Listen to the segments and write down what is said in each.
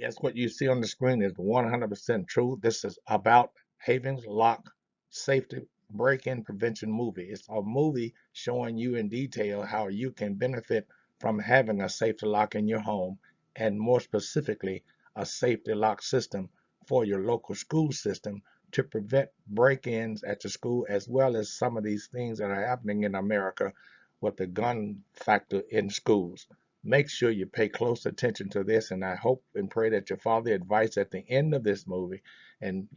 Yes, what you see on the screen is 100% true. This is about Havens Lock Safety Break-In Prevention movie. It's a movie showing you in detail how you can benefit from having a safety lock in your home, and more specifically, a safety lock system for your local school system to prevent break-ins at the school, as well as some of these things that are happening in America with the gun factor in schools. Make sure you pay close attention to this, and I hope and pray that you follow the advice at the end of this movie and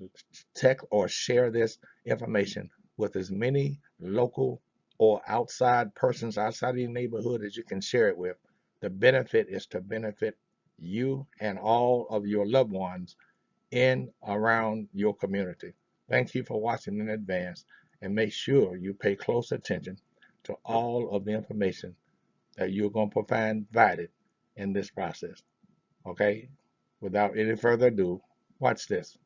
text or share this information with as many local or outside persons outside of your neighborhood as you can share it with. The benefit is to benefit you and all of your loved ones in around your community. Thank you for watching in advance, and make sure you pay close attention to all of the information that you're going to find valid in this process. Okay? Without any further ado, watch this.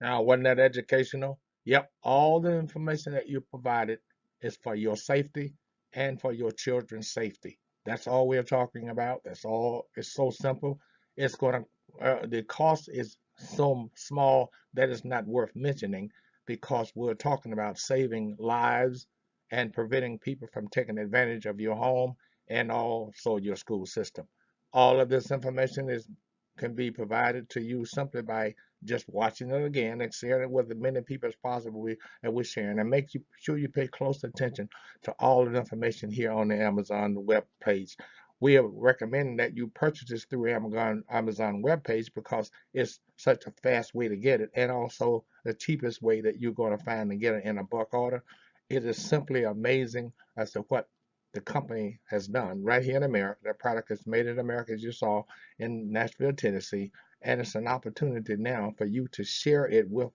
Now, wasn't that educational? Yep, all the information that you provided is for your safety and for your children's safety. That's all we're talking about. That's all. It's so simple. It's going to, the cost is so small that it's not worth mentioning because we're talking about saving lives and preventing people from taking advantage of your home and also your school system. All of this information is can be provided to you simply by just watching it again and sharing it with as many people as possible that we're sharing. And make sure you pay close attention to all of the information here on the Amazon web page. We are recommending that you purchase this through Amazon web page because it's such a fast way to get it and also the cheapest way that you're going to find to get it in a bulk order. It is simply amazing as to what the company has done right here in America. That product is made in America, as you saw in Nashville, Tennessee, and it's an opportunity now for you to share it with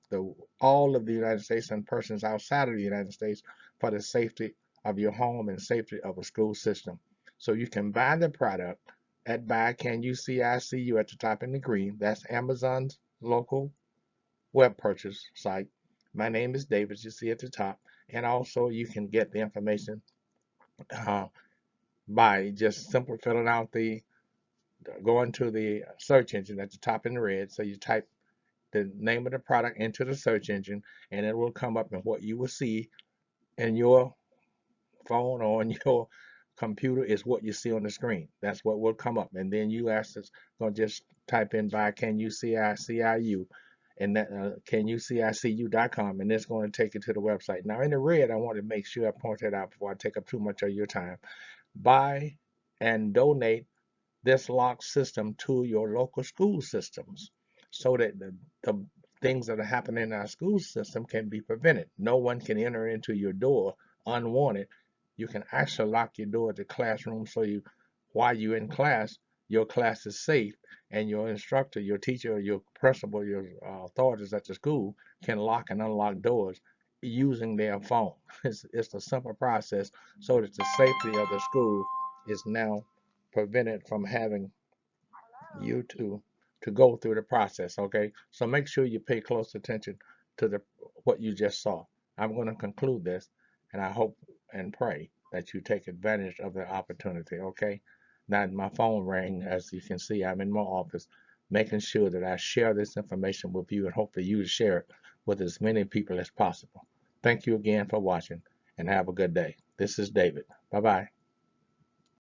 all of the United States and persons outside of the United States for the safety of your home and safety of a school system. So you can buy the product at Buy Can You See I See You at the top in the green. That's Amazon's local web purchase site. My name is David, you see at the top. And also you can get the information uh, by just simply filling out going to the search engine at the top in red. So you type the name of the product into the search engine, and it will come up, and what you will see in your phone or on your computer is what you see on the screen. That's what will come up, and then you ask us, gonna just type in by Can You See I See I You, and that Can You See I See You.com, and it's going to take you to the website. Now in the red, I want to make sure I point that out before I take up too much of your time. Buy and donate this lock system to your local school systems so that the things that are happening in our school system can be prevented. No one can enter into your door unwanted. You can actually lock your door to classroom so you, while you're in class, your class is safe and your instructor, your teacher, your principal, your authorities at the school can lock and unlock doors using their phone. It's a simple process so that the safety of the school is now prevented from having you to go through the process. Okay, so make sure you pay close attention to the what you just saw. I'm going to conclude this, and I hope and pray that you take advantage of the opportunity. Okay, now my phone rang. As you can see, I'm in my office making sure that I share this information with you and hope that you share it with as many people as possible. Thank you again for watching and have a good day. This is David. Bye bye.